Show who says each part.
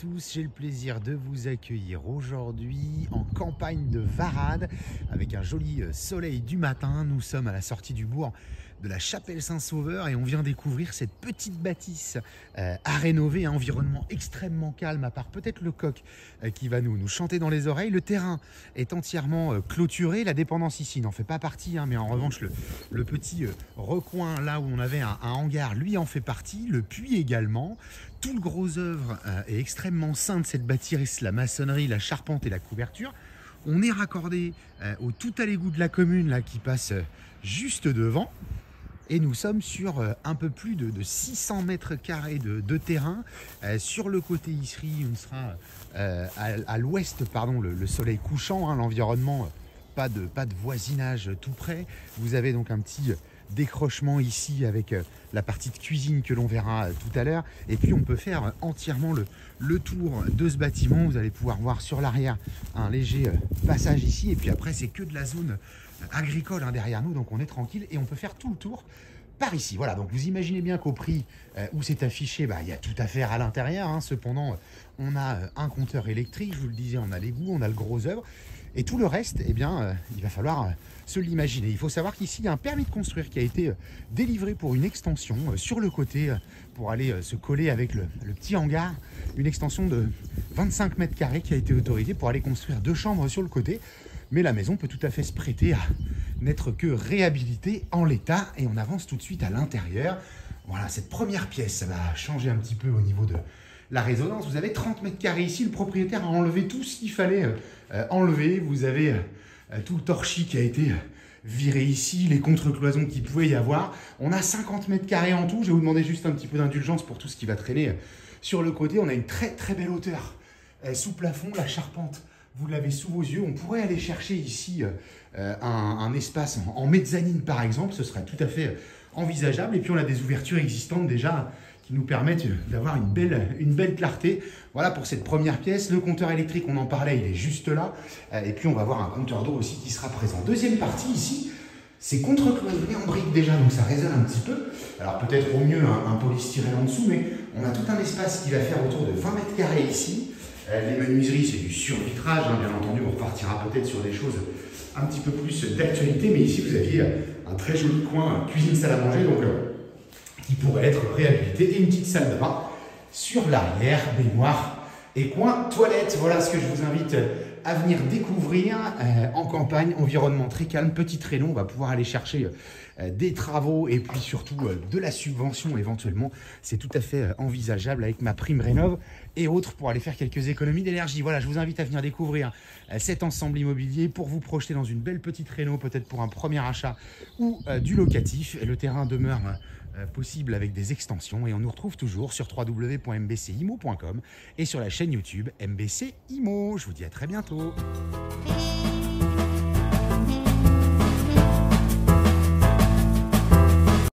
Speaker 1: tous, j'ai le plaisir de vous accueillir aujourd'hui en campagne de Varade avec un joli soleil du matin. Nous sommes à la sortie du bourg de la Chapelle Saint-Sauveur et on vient découvrir cette petite bâtisse à rénover, un environnement extrêmement calme à part peut-être le coq qui va nous chanter dans les oreilles. Le terrain est entièrement clôturé, la dépendance ici n'en fait pas partie, mais en revanche le petit recoin là où on avait un hangar, lui en fait partie, le puits également. Tout le gros œuvre est extrêmement sain de cette bâtisse, la maçonnerie, la charpente et la couverture. On est raccordé au tout à l'égout de la commune là, qui passe juste devant. Et nous sommes sur un peu plus de 600 mètres carrés de terrain. Sur le côté ici, on sera à l'ouest, pardon, le soleil couchant, l'environnement, pas de voisinage tout près. Vous avez donc un petit décrochement ici avec la partie de cuisine que l'on verra tout à l'heure. Et puis on peut faire entièrement le tour de ce bâtiment. Vous allez pouvoir voir sur l'arrière un léger passage ici. Et puis après, c'est que de la zone agricole derrière nous, donc on est tranquille et on peut faire tout le tour par ici. Voilà, donc vous imaginez bien qu'au prix où c'est affiché, il y a tout à faire à l'intérieur. Cependant, on a un compteur électrique, je vous le disais, on a l'égout, on a le gros œuvre. Et tout le reste, il va falloir se l'imaginer. Il faut savoir qu'ici, il y a un permis de construire qui a été délivré pour une extension sur le côté pour aller se coller avec le petit hangar. Une extension de 25 mètres carrés qui a été autorisée pour aller construire 2 chambres sur le côté. Mais la maison peut tout à fait se prêter à n'être que réhabilitée en l'état. Et on avance tout de suite à l'intérieur. Voilà, cette première pièce, ça va changer un petit peu au niveau de la résonance. Vous avez 30 mètres carrés ici. Le propriétaire a enlevé tout ce qu'il fallait enlever. Vous avez tout le torchis qui a été viré ici, les contre-cloisons qu'il pouvait y avoir. On a 50 mètres carrés en tout. Je vais vous demander juste un petit peu d'indulgence pour tout ce qui va traîner sur le côté. On a une très très belle hauteur sous plafond. La charpente, vous l'avez sous vos yeux. On pourrait aller chercher ici un espace en mezzanine par exemple. Ce serait tout à fait envisageable. Et puis on a des ouvertures existantes déjà qui nous permettent d'avoir une belle clarté. Voilà pour cette première pièce. Le compteur électrique, on en parlait, il est juste là. Et puis on va avoir un compteur d'eau aussi qui sera présent. Deuxième partie ici, c'est contre-cloisonné en briques déjà, donc ça résonne un petit peu. Alors peut-être au mieux un polystyrène en dessous, mais on a tout un espace qui va faire autour de 20 mètres carrés ici. Les menuiseries, c'est du survitrage, bien entendu, on repartira peut-être sur des choses un petit peu plus d'actualité, mais ici vous aviez un très joli coin cuisine-salle à manger, donc qui pourrait être réhabilité, et une petite salle de bain sur l'arrière, baignoire et coin toilette. Voilà ce que je vous invite à venir découvrir en campagne, environnement très calme, petite réno. On va pouvoir aller chercher des travaux et puis surtout de la subvention éventuellement. C'est tout à fait envisageable avec ma prime rénov et autres pour aller faire quelques économies d'énergie. Voilà, je vous invite à venir découvrir cet ensemble immobilier pour vous projeter dans une belle petite réno, peut-être pour un premier achat ou du locatif. Et le terrain demeure possible avec des extensions et on nous retrouve toujours sur www.mbcimo.com et sur la chaîne YouTube MBC Imo. Je vous dis à très bientôt.